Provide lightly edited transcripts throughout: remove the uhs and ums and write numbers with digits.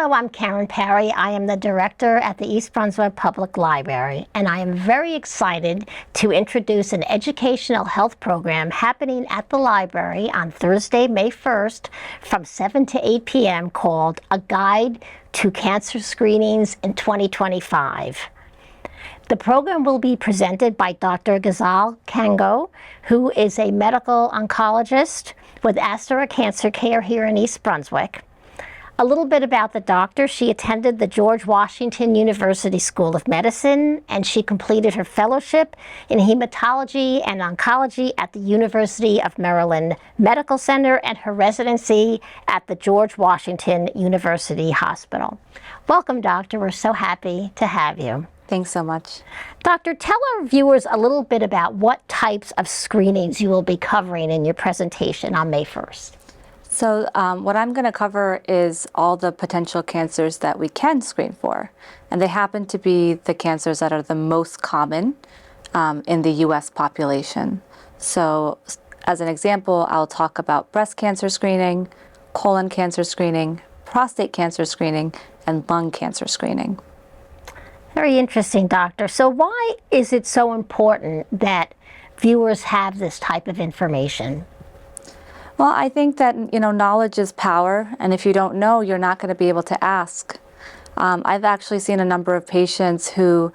Hello, I'm Karen Parry. I am the director at the East Brunswick Public Library, and I am very excited to introduce an educational health program happening at the library on Thursday, May 1st from 7 to 8 p.m. called A Guide to Cancer Screenings in 2025. The program will be presented by Dr. Ghazal Kango, who is a medical oncologist with Astera Cancer Care here in East Brunswick. A little bit about the doctor. She attended the George Washington University School of Medicine, and she completed her fellowship in hematology and oncology at the University of Maryland Medical Center and her residency at the George Washington University Hospital. Welcome, doctor. We're so happy to have you. Thanks so much. Doctor, tell our viewers a little bit about what types of screenings you will be covering in your presentation on May 1st. So what I'm going to cover is all the potential cancers that we can screen for. And they happen to be the cancers that are the most common in the U.S. population. So as an example, I'll talk about breast cancer screening, colon cancer screening, prostate cancer screening, and lung cancer screening. Very interesting, doctor. So why is it so important that viewers have this type of information? Well, I think that, knowledge is power, and if you don't know, you're not going to be able to ask. I've actually seen a number of patients who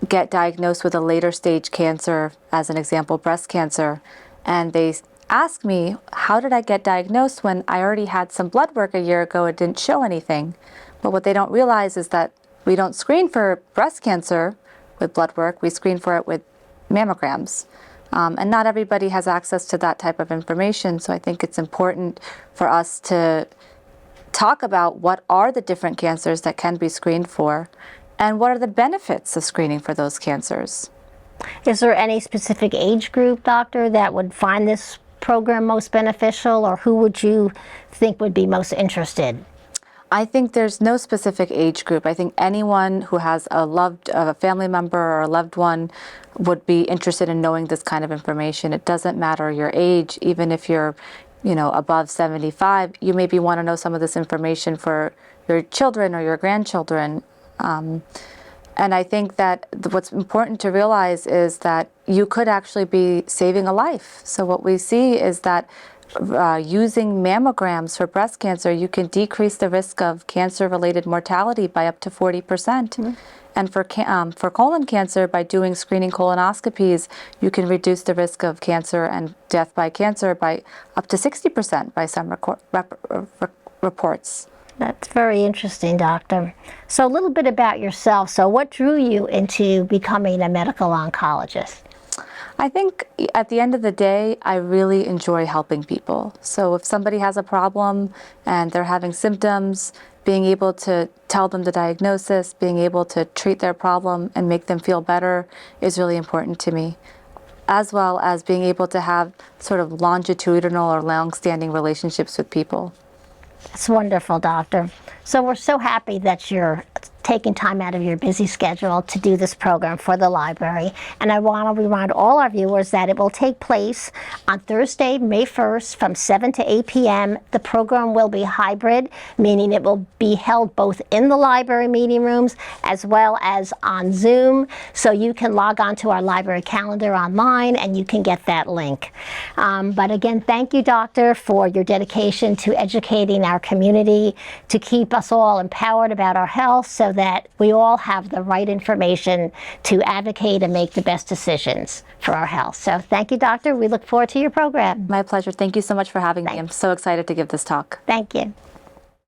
get diagnosed with a later stage cancer, as an example, breast cancer, and they ask me, how did I get diagnosed when I already had some blood work a year ago? It didn't show anything. But what they don't realize is that we don't screen for breast cancer with blood work, we screen for it with mammograms. And not everybody has access to that type of information, so I think it's important for us to talk about what are the different cancers that can be screened for, and what are the benefits of screening for those cancers. Is there any specific age group, doctor, that would find this program most beneficial, or who would you think would be most interested? I think there's no specific age group. I think anyone who has a family member or a loved one would be interested in knowing this kind of information. It doesn't matter your age, even if you're, above 75, you maybe want to know some of this information for your children or your grandchildren. And I think that what's important to realize is that you could actually be saving a life. So what we see is that using mammograms for breast cancer, you can decrease the risk of cancer-related mortality by up to 40%. Mm-hmm. And for colon cancer, by doing screening colonoscopies, you can reduce the risk of cancer and death by cancer by up to 60% by some reports. That's very interesting, doctor. So a little bit about yourself. So what drew you into becoming a medical oncologist? I think at the end of the day, I really enjoy helping people. So if somebody has a problem and they're having symptoms, being able to tell them the diagnosis, being able to treat their problem and make them feel better is really important to me, as well as being able to have sort of longitudinal or long-standing relationships with people. That's wonderful, doctor. So we're so happy that you're taking time out of your busy schedule to do this program for the library. And I want to remind all our viewers that it will take place on Thursday, May 1st from 7 to 8 p.m. The program will be hybrid, meaning it will be held both in the library meeting rooms as well as on Zoom. So you can log on to our library calendar online and you can get that link. But again, thank you, doctor, for your dedication to educating our community, to keep us all empowered about our health so that we all have the right information to advocate and make the best decisions for our health. So thank you, doctor. We look forward to your program. My pleasure. Thank you so much for having me. I'm so excited to give this talk. Thank you.